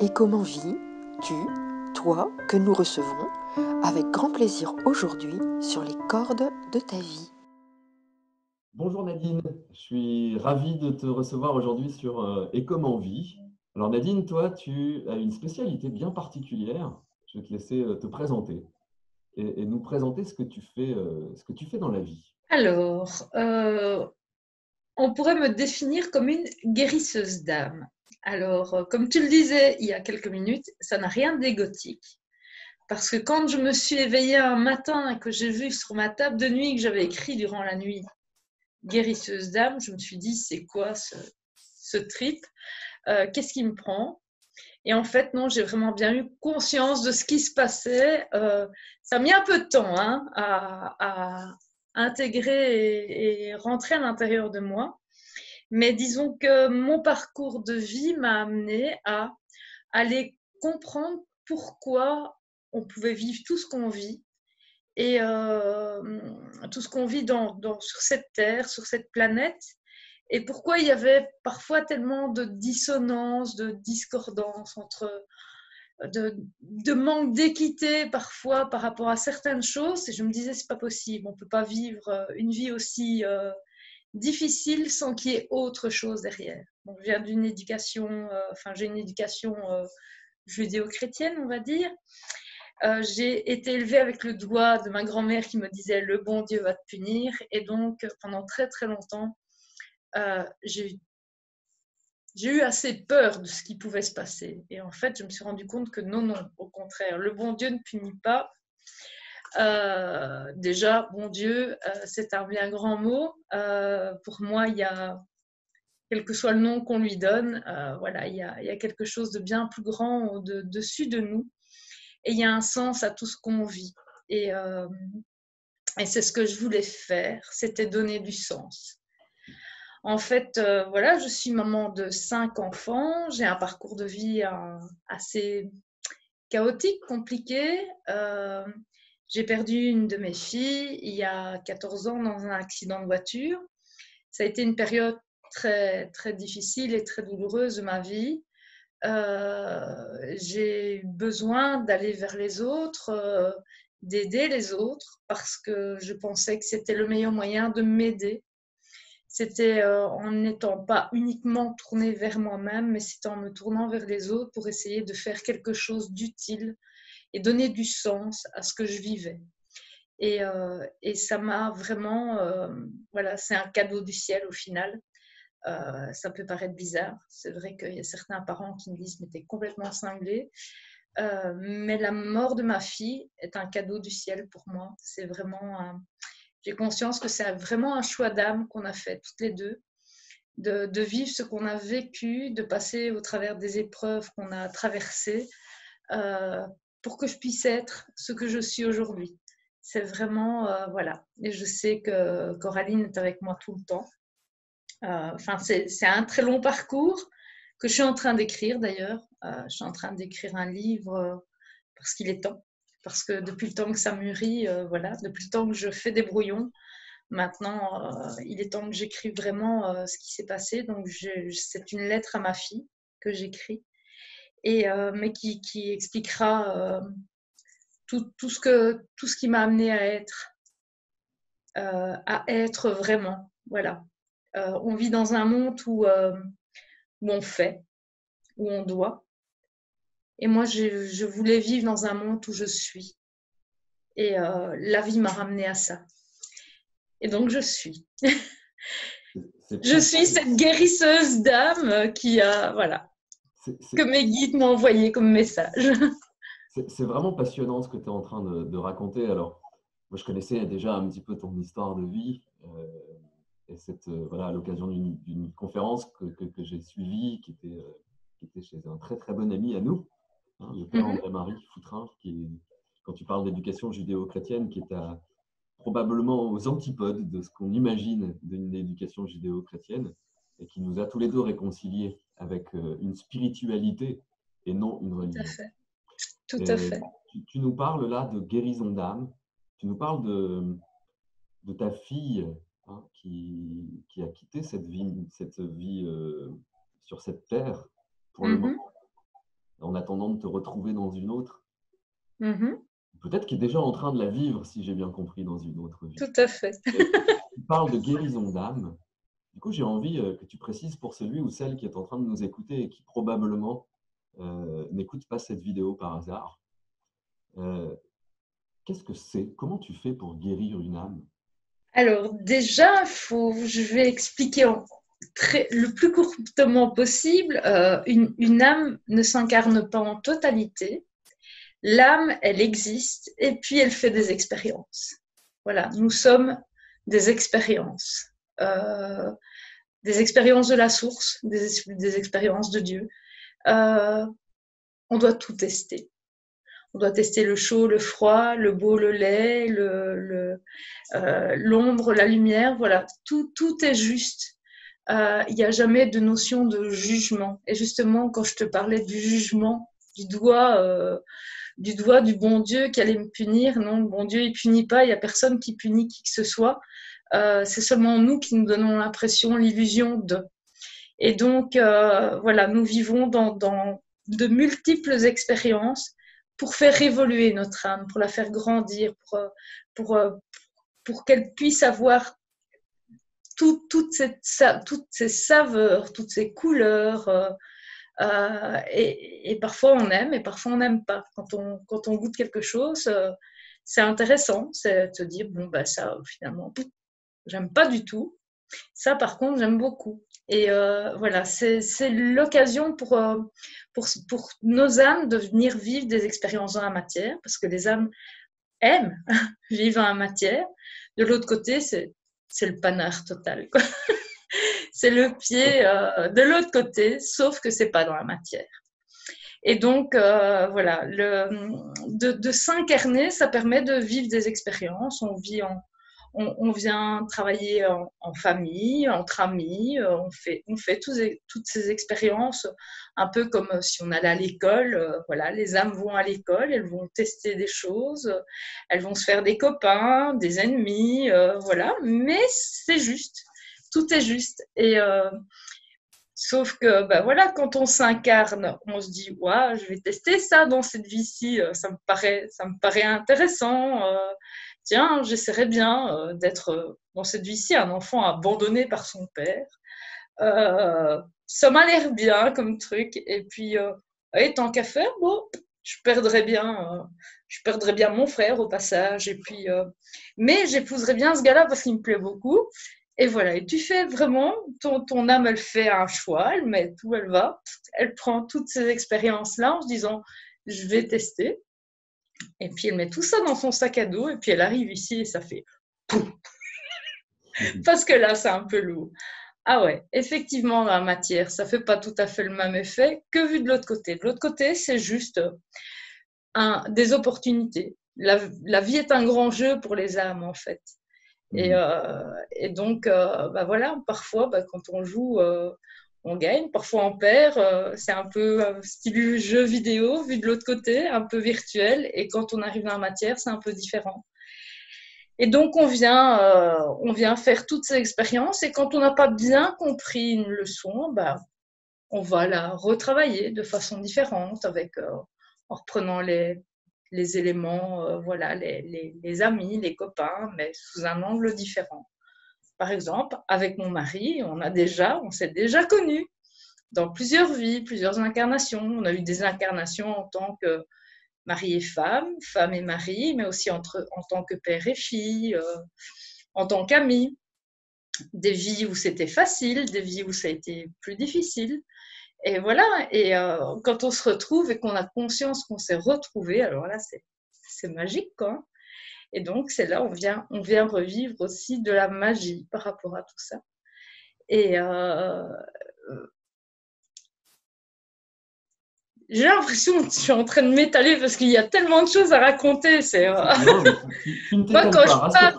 Et comment vis-tu, toi, que nous recevons avec grand plaisir aujourd'hui sur les cordes de ta vie? Bonjour Nadine, je suis ravi de te recevoir aujourd'hui sur Et comme en vie. Alors Nadine, toi, tu as une spécialité bien particulière. Je vais te laisser te présenter et nous présenter ce que tu fais dans la vie. Alors, on pourrait me définir comme une guérisseuse d'âme. Alors, comme tu le disais il y a quelques minutes, ça n'a rien d'égotique. Parce que quand je me suis éveillée un matin et que j'ai vu sur ma table de nuit que j'avais écrit durant la nuit guérisseuse d'âme, je me suis dit, c'est quoi ce trip? Qu'est-ce qui me prend? Et en fait, non, j'ai vraiment bien eu conscience de ce qui se passait. Ça a mis un peu de temps hein, à intégrer et rentrer à l'intérieur de moi. Mais disons que mon parcours de vie m'a amené à aller comprendre pourquoi on pouvait vivre tout ce qu'on vit et tout ce qu'on vit sur cette terre, sur cette planète, et pourquoi il y avait parfois tellement de dissonance, de discordance de manque d'équité parfois par rapport à certaines choses. Et je me disais, c'est pas possible, on peut pas vivre une vie aussi difficile sans qu'il y ait autre chose derrière. Donc, je viens d'une éducation, j'ai une éducation judéo-chrétienne, on va dire. J'ai été élevée avec le doigt de ma grand-mère qui me disait le bon Dieu va te punir. Et donc, pendant très très longtemps, j'ai eu assez peur de ce qui pouvait se passer. Et en fait, je me suis rendu compte que non, non, au contraire, le bon Dieu ne punit pas. Déjà, bon Dieu, c'est un bien grand mot. Pour moi, il y a, quel que soit le nom qu'on lui donne, voilà, il y a quelque chose de bien plus grand au-dessus de nous. Et il y a un sens à tout ce qu'on vit. Et c'est ce que je voulais faire, c'était donner du sens. En fait, voilà, je suis maman de 5 enfants. J'ai un parcours de vie assez chaotique, compliqué. J'ai perdu une de mes filles il y a 14 ans dans un accident de voiture. Ça a été une période très, très difficile et très douloureuse de ma vie. J'ai eu besoin d'aller vers les autres, d'aider les autres, parce que je pensais que c'était le meilleur moyen de m'aider. C'était en n'étant pas uniquement tournée vers moi-même, mais c'était en me tournant vers les autres pour essayer de faire quelque chose d'utile et donner du sens à ce que je vivais. Et ça m'a vraiment, voilà, c'est un cadeau du ciel au final. Ça peut paraître bizarre. C'est vrai qu'il y a certains parents qui me disent mais t'es complètement cinglée. Mais la mort de ma fille est un cadeau du ciel pour moi. C'est vraiment j'ai conscience que c'est vraiment un choix d'âme qu'on a fait toutes les deux, de vivre ce qu'on a vécu, de passer au travers des épreuves qu'on a traversées, euh, pour que je puisse être ce que je suis aujourd'hui. C'est vraiment, voilà. Et je sais que Coraline est avec moi tout le temps. C'est un très long parcours que je suis en train d'écrire d'ailleurs. Je suis en train d'écrire un livre parce qu'il est temps. Parce que depuis le temps que ça mûrit, voilà, depuis le temps que je fais des brouillons, maintenant, il est temps que j'écrive vraiment ce qui s'est passé. Donc, c'est une lettre à ma fille que j'écris, mais qui expliquera tout ce qui m'a amené à être vraiment. Voilà. On vit dans un monde où on fait, où on doit. Et moi, je voulais vivre dans un monde où je suis. Et la vie m'a ramenée à ça. Et donc, je suis. C'est Je passionnant. suis cette guérisseuse d'âme qui a, voilà, C'est que c'est- mes guides m'ont envoyé comme message. c'est vraiment passionnant ce que tu es en train de raconter. Alors, moi, je connaissais déjà un petit peu ton histoire de vie. Et voilà, à l'occasion d'une conférence que j'ai suivie, qui était chez un très très bon ami à nous, hein, le père Mhm. André-Marie Foutrin, quand tu parles d'éducation judéo-chrétienne, qui est probablement aux antipodes de ce qu'on imagine d'une éducation judéo-chrétienne, et qui nous a tous les deux réconciliés avec une spiritualité et non une Tout à religion. fait. Tout à Et fait. tu nous parles là de guérison d'âme, tu nous parles de ta fille, hein, qui a quitté cette vie sur cette terre pour le Mhm. moment. en attendant de te retrouver dans une autre. Mhm. Peut-être qu'il est déjà en train de la vivre, si j'ai bien compris, dans une autre vie. Tout à fait. Et tu parles de guérison d'âme. Du coup, j'ai envie que tu précises pour celui ou celle qui est en train de nous écouter et qui probablement n'écoute pas cette vidéo par hasard. Qu'est-ce que c'est? Comment tu fais pour guérir une âme? Alors déjà, je vais expliquer le plus courtement possible. Une âme ne s'incarne pas en totalité. L'âme, elle existe et puis elle fait des expériences. Voilà, nous sommes des expériences. Des expériences de la source, des expériences de Dieu. On doit tout tester. On doit tester le chaud, le froid, le beau, le laid, l'ombre, la lumière. Voilà, tout est juste. Il n'y a jamais de notion de jugement. Et justement, quand je te parlais du jugement, du doigt du bon Dieu qui allait me punir, non, le bon Dieu, il punit pas. Il n'y a personne qui punit qui que ce soit. C'est seulement nous qui nous donnons l'impression, l'illusion de. Et donc, voilà, nous vivons dans de multiples expériences pour faire évoluer notre âme, pour la faire grandir, pour qu'elle puisse avoir toutes ces saveurs, toutes ces couleurs. Et parfois on aime et parfois on n'aime pas. Quand on goûte quelque chose, c'est intéressant, c'est de se dire, bon, bah, ça, finalement, j'aime pas du tout. Ça, par contre, j'aime beaucoup. Et voilà, c'est l'occasion pour nos âmes de venir vivre des expériences dans la matière, parce que les âmes aiment vivre dans la matière. De l'autre côté, c'est le panard total, quoi. C'est le pied de l'autre côté, sauf que c'est pas dans la matière. Et donc, voilà, de s'incarner, ça permet de vivre des expériences. On vient travailler en famille, entre amis, on fait toutes ces expériences, un peu comme si on allait à l'école. Voilà, les âmes vont à l'école, elles vont tester des choses, elles vont se faire des copains, des ennemis, voilà, mais c'est juste, tout est juste. Et sauf que, ben voilà, quand on s'incarne, on se dit, ouais, je vais tester ça dans cette vie-ci, ça me paraît intéressant. Tiens, j'essaierais bien d'être dans cette vie-ci un enfant abandonné par son père. Ça m'a l'air bien comme truc. Et puis, tant qu'à faire, bon, je perdrais bien mon frère au passage. Et puis, mais j'épouserais bien ce gars-là parce qu'il me plaît beaucoup. Et voilà, et tu fais vraiment, ton âme, elle fait un choix, elle met où elle va, elle prend toutes ces expériences-là en se disant, je vais tester. Et puis elle met tout ça dans son sac à dos, et puis elle arrive ici et ça fait pouf. Parce que là, c'est un peu lourd. Ah ouais, effectivement, dans la matière, ça fait pas tout à fait le même effet que vu de l'autre côté. De l'autre côté, c'est juste des opportunités. La vie est un grand jeu pour les âmes, en fait. Et donc, bah voilà, parfois, bah, quand on joue, on gagne, parfois on perd. C'est un peu style jeu vidéo, vu de l'autre côté, un peu virtuel. Et quand on arrive dans la matière, c'est un peu différent. Et donc, on vient faire toutes ces expériences. Et quand on n'a pas bien compris une leçon, bah, on va la retravailler de façon différente, en reprenant les éléments, voilà, les amis, les copains, mais sous un angle différent. Par exemple, avec mon mari, on s'est déjà connus dans plusieurs vies, plusieurs incarnations. On a eu des incarnations en tant que mari et femme, femme et mari, mais aussi en tant que père et fille, en tant qu'amis. Des vies où c'était facile, des vies où ça a été plus difficile. Et voilà, et quand on se retrouve et qu'on a conscience qu'on s'est retrouvé, alors là, c'est magique, quoi. Et donc, c'est là, on vient revivre aussi de la magie par rapport à tout ça. Et j'ai l'impression que je suis en train de m'étaler parce qu'il y a tellement de choses à raconter. Non, mais tu ne t'étales pas,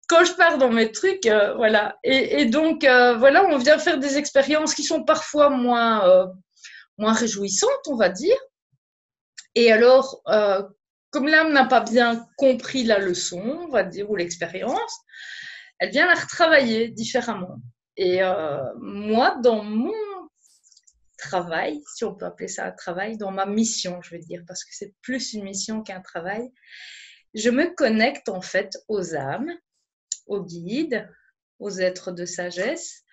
quand je pars dans mes trucs, voilà. Et donc, voilà, on vient faire des expériences qui sont parfois moins réjouissantes, on va dire. Et alors, comme l'âme n'a pas bien compris la leçon, on va dire, ou l'expérience, elle vient la retravailler différemment. Et moi, dans mon travail, si on peut appeler ça un travail, dans ma mission, je veux dire, parce que c'est plus une mission qu'un travail. Je me connecte en fait aux âmes, aux guides, aux êtres de sagesse,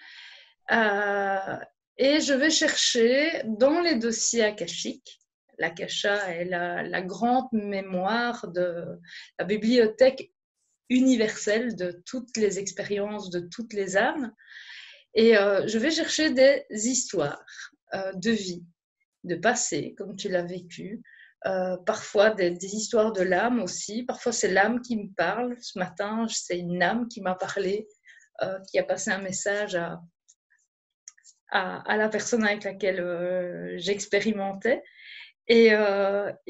et je vais chercher dans les dossiers akashiques. L'akasha est la grande mémoire de la bibliothèque universelle de toutes les expériences, de toutes les âmes. Et je vais chercher des histoires de vie, de passé, comme tu l'as vécu. Parfois des histoires de l'âme aussi. Parfois, c'est l'âme qui me parle. Ce matin, c'est une âme qui m'a parlé, qui a passé un message à la personne avec laquelle j'expérimentais. Et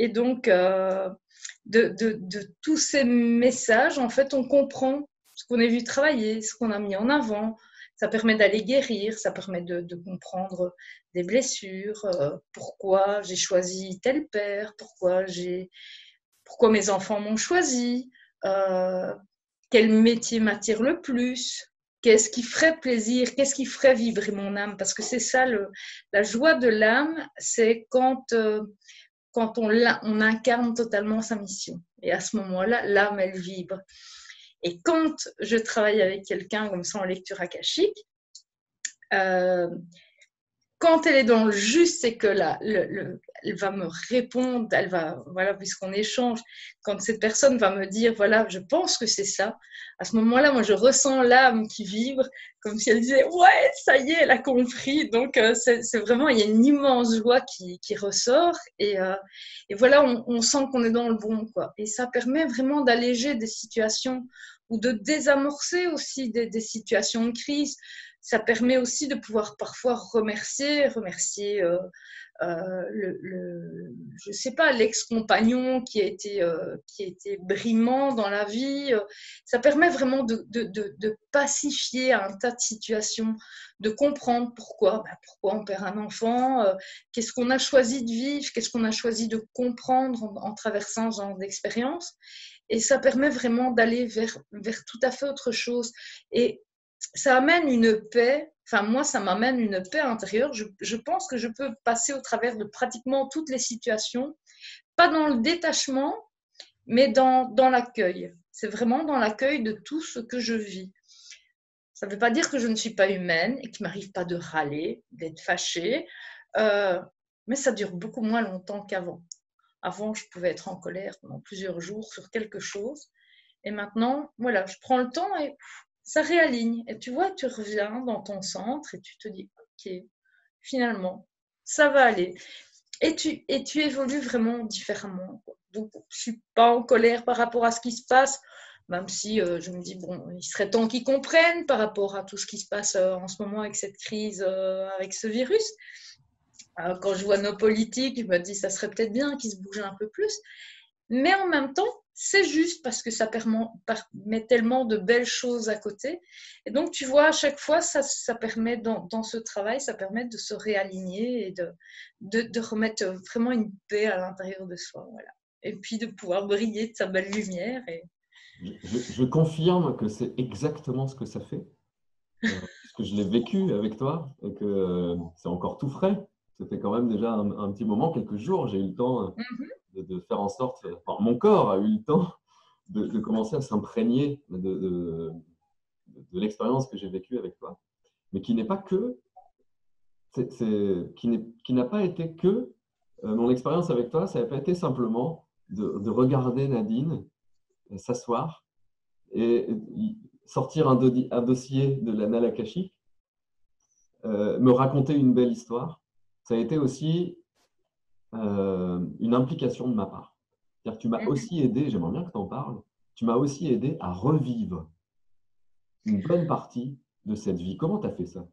donc, de tous ces messages, en fait, on comprend ce qu'on a vu travailler, ce qu'on a mis en avant. Ça permet d'aller guérir, ça permet de comprendre des blessures, pourquoi j'ai choisi tel père, pourquoi mes enfants m'ont choisi, quel métier m'attire le plus, qu'est-ce qui ferait plaisir, qu'est-ce qui ferait vibrer mon âme. Parce que c'est ça, la joie de l'âme, c'est quand on incarne totalement sa mission. Et à ce moment-là, l'âme, elle vibre. Et quand je travaille avec quelqu'un comme ça en lecture akashique, quand elle est dans le juste, c'est que elle va me répondre, voilà, puisqu'on échange, quand cette personne va me dire, voilà, je pense que c'est ça, à ce moment-là, moi, je ressens l'âme qui vibre, comme si elle disait, ouais, ça y est, elle a compris. Donc, c'est vraiment, il y a une immense joie qui ressort, et voilà, on sent qu'on est dans le bon, quoi. Et ça permet vraiment d'alléger des situations, ou de désamorcer aussi des situations de crise. Ça permet aussi de pouvoir parfois remercier je sais pas, l'ex-compagnon qui a été brimant dans la vie. Ça permet vraiment de pacifier un tas de situations, de comprendre pourquoi on perd un enfant, qu'est-ce qu'on a choisi de vivre, qu'est-ce qu'on a choisi de comprendre en traversant ce genre d'expérience. Et ça permet vraiment d'aller vers tout à fait autre chose. Et ça amène une paix, enfin moi ça m'amène une paix intérieure. Je pense que je peux passer au travers de pratiquement toutes les situations, pas dans le détachement, mais dans l'accueil. C'est vraiment dans l'accueil de tout ce que je vis. Ça ne veut pas dire que je ne suis pas humaine et qu'il ne m'arrive pas de râler, d'être fâchée, mais ça dure beaucoup moins longtemps qu'avant. Avant, je pouvais être en colère pendant plusieurs jours sur quelque chose. Et maintenant, voilà, je prends le temps et ça réaligne. Et tu vois, tu reviens dans ton centre et tu te dis, ok, finalement, ça va aller. Et tu évolues vraiment différemment. Donc, je ne suis pas en colère par rapport à ce qui se passe, même si je me dis, bon, il serait temps qu'ils comprennent par rapport à tout ce qui se passe en ce moment avec cette crise, avec ce virus. Quand je vois nos politiques, je me dis, ça serait peut-être bien qu'ils se bougent un peu plus. Mais en même temps, c'est juste parce que ça permet tellement de belles choses à côté. Et donc, tu vois, à chaque fois, ça permet, dans ce travail, ça permet de se réaligner et de remettre vraiment une paix à l'intérieur de soi. Voilà. Et puis de pouvoir briller de sa belle lumière. Je confirme que c'est exactement ce que ça fait, puisque je l'ai vécu avec toi et que c'est encore tout frais. Ça fait quand même déjà un petit moment, quelques jours, j'ai eu le temps de faire en sorte, enfin, mon corps a eu le temps de commencer à s'imprégner de l'expérience que j'ai vécue avec toi, mais qui n'est pas que, qui n'a pas été que, mon expérience avec toi, ça n'a pas été simplement de regarder Nadine s'asseoir et sortir un dossier de l'annale akashique, me raconter une belle histoire. Ça a été aussi une implication de ma part. C'est-à-dire que tu m'as aussi aidé, j'aimerais bien que tu en parles, tu m'as aussi aidé à revivre une bonne partie de cette vie. Comment tu as fait ça?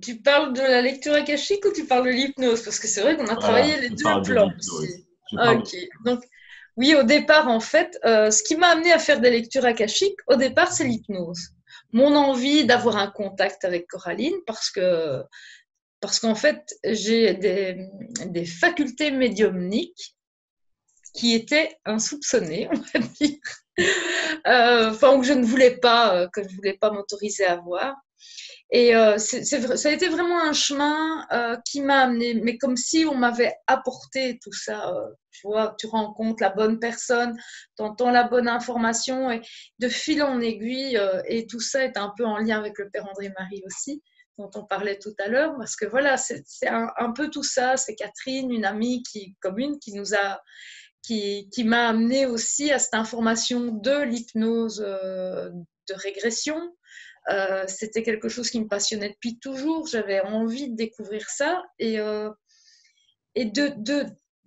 Tu parles de la lecture akashique ou tu parles de l'hypnose? Parce que c'est vrai qu'on a travaillé les deux plans ici. Ok. Donc, oui, au départ, en fait, ce qui m'a amené à faire des lectures akashiques, au départ, c'est l'hypnose. Mon envie d'avoir un contact avec Coraline, parce qu'en fait, j'ai des facultés médiumniques qui étaient insoupçonnées, on va dire. Enfin, que je ne voulais pas m'autoriser à voir. Et ça a été vraiment un chemin qui m'a amené, mais comme si on m'avait apporté tout ça. Tu vois, tu rencontres la bonne personne, tu entends la bonne information, et de fil en aiguille, et tout ça est un peu en lien avec le Père André-Marie aussi, dont on parlait tout à l'heure, parce que voilà, c'est un peu tout ça. C'est Catherine, une amie commune, qui m'a amené aussi à cette information de l'hypnose de régression. C'était quelque chose qui me passionnait depuis toujours. J'avais envie de découvrir ça. Et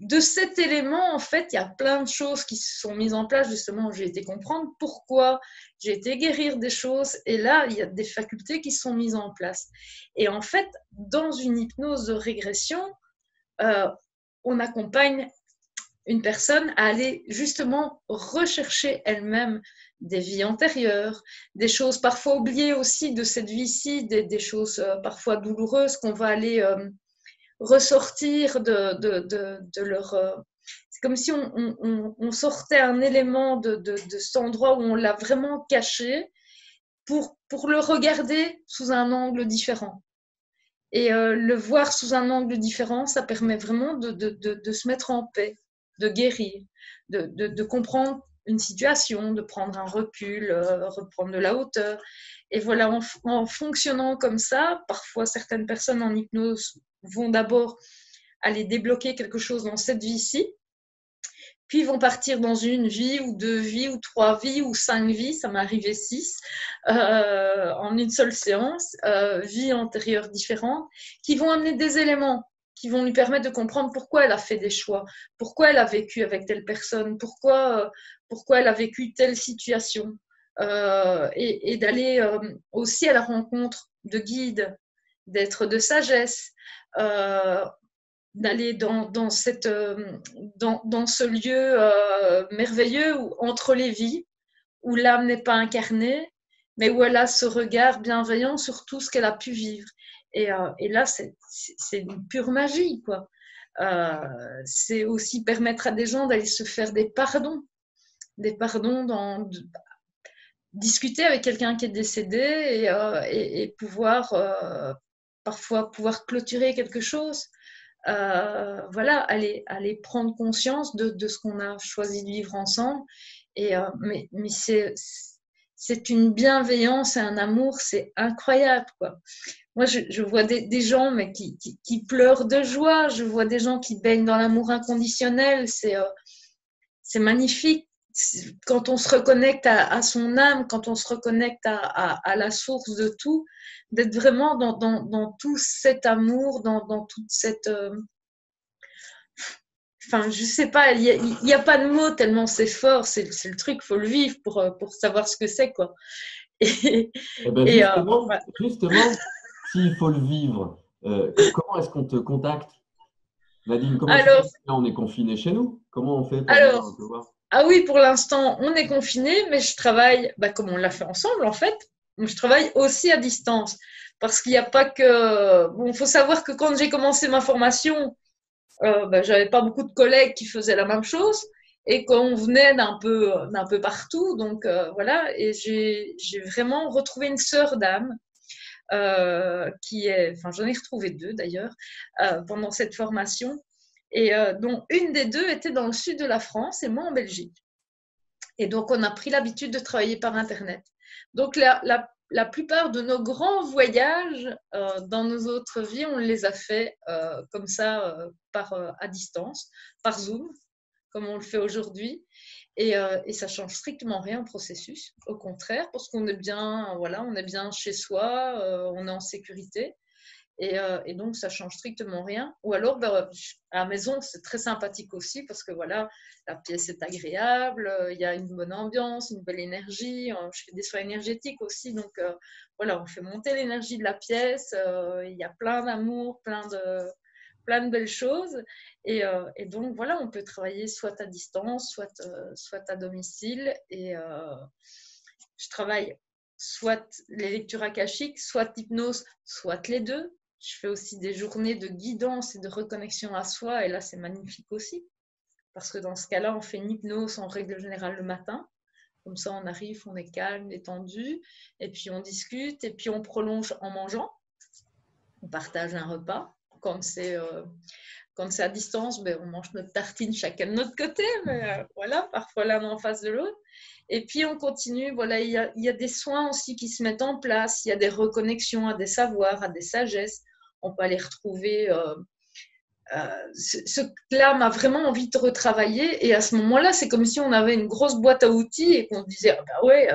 de cet élément, en fait, il y a plein de choses qui se sont mises en place. Justement, j'ai été comprendre pourquoi, j'ai été guérir des choses. Et là, il y a des facultés qui sont mises en place. Et en fait, dans une hypnose de régression, on accompagne une personne à aller justement rechercher elle-même des vies antérieures, des choses parfois oubliées aussi de cette vie-ci, des choses parfois douloureuses qu'on va aller ressortir de leur... c'est comme si on sortait un élément de cet endroit où on l'a vraiment caché pour le regarder sous un angle différent. Et le voir sous un angle différent, ça permet vraiment de se mettre en paix, de guérir, de comprendre une situation, de prendre un recul, reprendre de la hauteur. Et voilà, en fonctionnant comme ça, parfois certaines personnes en hypnose vont d'abord aller débloquer quelque chose dans cette vie-ci, puis ils vont partir dans une vie ou 2 vies ou 3 vies ou 5 vies, ça m'est arrivé 6, en une seule séance, vies antérieures différentes, qui vont amener des éléments qui vont lui permettre de comprendre pourquoi elle a fait des choix, pourquoi elle a vécu avec telle personne, pourquoi elle a vécu telle situation, et d'aller aussi à la rencontre de guides, d'êtres de sagesse, d'aller dans ce lieu merveilleux entre les vies, où l'âme n'est pas incarnée, mais où elle a ce regard bienveillant sur tout ce qu'elle a pu vivre. Et là, c'est une pure magie, quoi. C'est aussi permettre à des gens d'aller se faire des pardons discuter avec quelqu'un qui est décédé, et pouvoir parfois clôturer quelque chose. Voilà, aller prendre conscience de ce qu'on a choisi de vivre ensemble. Et, mais c'est une bienveillance et un amour, c'est incroyable, quoi. Moi, je vois des gens mais qui pleurent de joie. Je vois des gens qui baignent dans l'amour inconditionnel. C'est magnifique. Quand on se reconnecte à son âme, quand on se reconnecte à la source de tout, d'être vraiment dans tout cet amour, dans toute cette... Enfin, je sais pas, il y a pas de mots tellement c'est fort, c'est le truc, il faut le vivre pour savoir ce que c'est, quoi. Et, Eh ben et justement, s'il faut le vivre, comment est-ce qu'on te contacte, Nadine? Comment ça se alors, passe? Là, on est confiné chez nous. Comment on fait pour venir alors, te voir? ah oui, pour l'instant, on est confiné, mais je travaille, comme on l'a fait ensemble, en fait. Je travaille aussi à distance. Parce qu'il n'y a pas que. Bon, il faut savoir que quand j'ai commencé ma formation, j'avais pas beaucoup de collègues qui faisaient la même chose, et qu'on venait d'un peu partout. Donc voilà, et j'ai vraiment retrouvé une sœur d'âme, enfin j'en ai retrouvé 2 d'ailleurs, pendant cette formation, et dont une des 2 était dans le sud de la France et moi en Belgique. Et donc on a pris l'habitude de travailler par Internet. Donc la plupart de nos grands voyages dans nos autres vies, on les a fait comme ça, à distance, par Zoom, comme on le fait aujourd'hui. Et ça change strictement rien au processus. Au contraire, parce qu'on est bien, voilà, on est bien chez soi, on est en sécurité. Et donc, ça change strictement rien. Ou alors, à la maison, c'est très sympathique aussi parce que voilà, la pièce est agréable, il y a une bonne ambiance, une belle énergie. Je fais des soins énergétiques aussi, donc voilà, on fait monter l'énergie de la pièce. Il y a plein d'amour, plein de belles choses. Et donc, voilà, on peut travailler soit à distance, soit à domicile. Et je travaille soit les lectures akashiques, soit l'hypnose, soit les 2. Je fais aussi des journées de guidance et de reconnexion à soi, et là, c'est magnifique aussi. Parce que dans ce cas-là, on fait une hypnose en règle générale le matin, Comme ça, on arrive, on est calme, détendu, et puis on discute, et puis on prolonge en mangeant. On partage un repas. Quand c'est à distance, ben, on mange notre tartine chacun de notre côté, mais voilà, parfois l'un en face de l'autre. Et puis on continue, voilà, il y a des soins aussi qui se mettent en place, il y a des reconnexions à des savoirs, à des sagesses. On peut aller retrouver ce que-là m'a vraiment envie de retravailler. Et à ce moment-là, c'est comme si on avait une grosse boîte à outils et qu'on disait, ah bah ouais,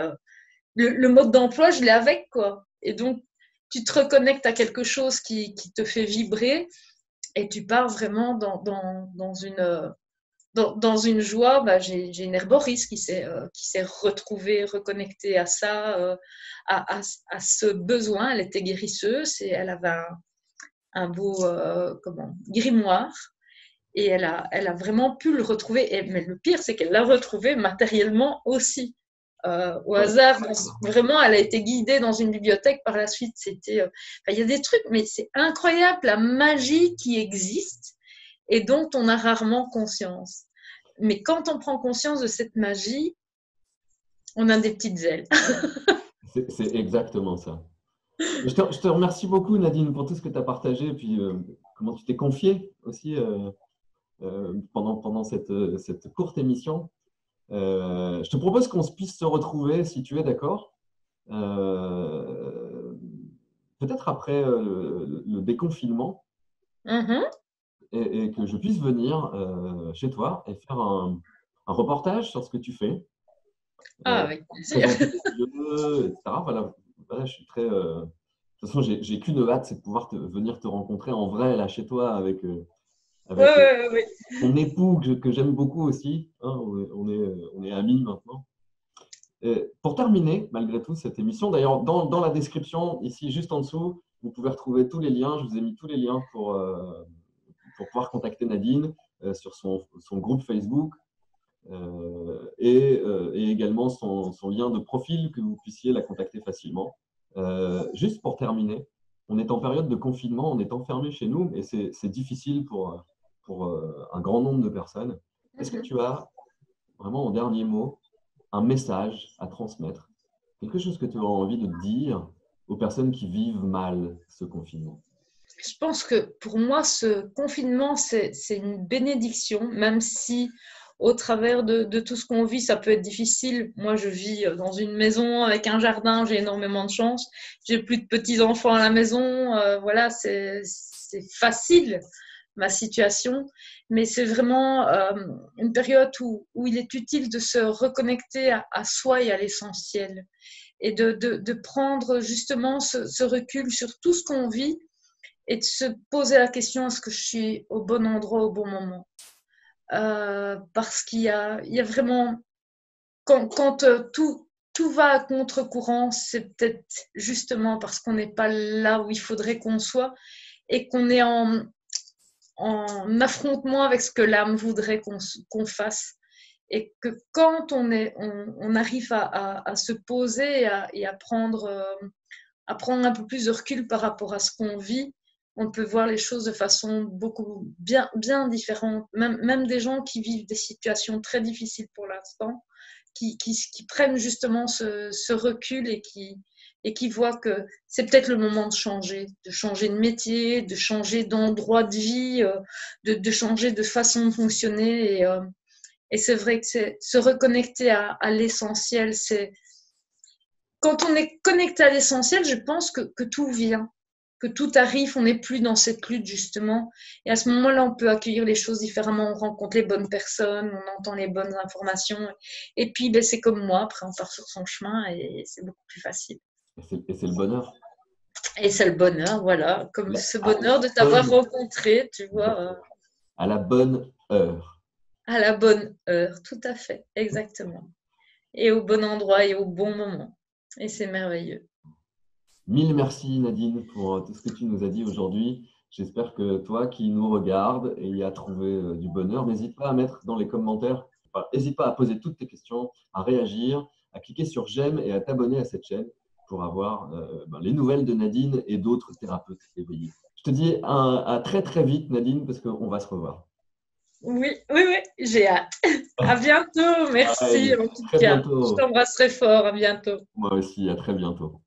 le mode d'emploi, je l'ai avec, quoi. Et donc, tu te reconnectes à quelque chose qui te fait vibrer et tu pars vraiment dans une joie. Bah, j'ai une herboriste qui s'est retrouvée, reconnectée à ça, à ce besoin. Elle était guérisseuse et elle avait un beau grimoire. Et elle a vraiment pu le retrouver. Mais le pire, c'est qu'elle l'a retrouvé matériellement aussi. Au hasard, vraiment, elle a été guidée dans une bibliothèque par la suite. Il y a des trucs, mais c'est incroyable la magie qui existe et dont on a rarement conscience. Mais quand on prend conscience de cette magie, on a des petites ailes. C'est exactement ça. Je te remercie beaucoup, Nadine, pour tout ce que tu as partagé et puis comment tu t'es confiée aussi pendant cette courte émission. Je te propose qu'on puisse se retrouver, si tu es d'accord, peut-être après le déconfinement, et que je puisse venir chez toi et faire un reportage sur ce que tu fais. Avec plaisir. Présenter tes lieux, etc. Voilà, je suis très… de toute façon, j'ai qu'une hâte, c'est de pouvoir venir te rencontrer en vrai, là, chez toi, avec Ouais. ton époux, que j'aime beaucoup aussi. Hein, on est amis maintenant. Et pour terminer, malgré tout, cette émission, d'ailleurs, dans la description, ici, juste en dessous, vous pouvez retrouver tous les liens. Je vous ai mis tous les liens pour pouvoir contacter Nadine sur son groupe Facebook et également son lien de profil, que vous puissiez la contacter facilement. Juste pour terminer, on est en période de confinement, on est enfermé chez nous et c'est difficile pour un grand nombre de personnes. Est-ce que tu as vraiment, en dernier mot, un message à transmettre, quelque chose que tu as envie de dire aux personnes qui vivent mal ce confinement? Je pense que pour moi, ce confinement, c'est une bénédiction, même si au travers de tout ce qu'on vit, ça peut être difficile. Moi, je vis dans une maison avec un jardin, j'ai énormément de chance. J'ai plus de petits-enfants à la maison. Voilà, c'est facile, ma situation. Mais c'est vraiment une période où il est utile de se reconnecter à soi et à l'essentiel. Et de prendre justement ce recul sur tout ce qu'on vit et de se poser la question, est-ce que je suis au bon endroit au bon moment? Parce qu'il y a vraiment, quand tout va à contre-courant, c'est peut-être justement parce qu'on n'est pas là où il faudrait qu'on soit et qu'on est en affrontement avec ce que l'âme voudrait qu'on fasse. Et que quand on arrive à se poser et à prendre un peu plus de recul par rapport à ce qu'on vit, on peut voir les choses de façon beaucoup bien différente. Même des gens qui vivent des situations très difficiles pour l'instant, qui prennent justement ce recul et qui voient que c'est peut-être le moment de changer de métier, de changer d'endroit de vie, de changer de façon de fonctionner. Et c'est vrai que c'est se reconnecter à l'essentiel. Quand on est connecté à l'essentiel, je pense que tout vient, que tout arrive, on n'est plus dans cette lutte justement. Et à ce moment-là, on peut accueillir les choses différemment, on rencontre les bonnes personnes, on entend les bonnes informations. Et puis, c'est comme moi, après on part sur son chemin et c'est beaucoup plus facile. Et c'est le bonheur. Et c'est le bonheur, voilà, comme ce bonheur de t'avoir rencontré, tu vois. À la bonne heure. À la bonne heure, tout à fait, exactement. Et au bon endroit et au bon moment. Et c'est merveilleux. Mille merci Nadine pour tout ce que tu nous as dit aujourd'hui. J'espère que toi qui nous regardes et y as trouvé du bonheur, n'hésite pas à mettre dans les commentaires, n'hésite pas à poser toutes tes questions, à réagir, à cliquer sur j'aime et à t'abonner à cette chaîne pour avoir les nouvelles de Nadine et d'autres thérapeutes éveillés. Je te dis à très très vite Nadine parce qu'on va se revoir. Oui, oui, oui, j'ai hâte. À bientôt, merci Pareil, en tout très cas. Je bientôt. t'embrasserai fort, à bientôt. Moi aussi, à très bientôt.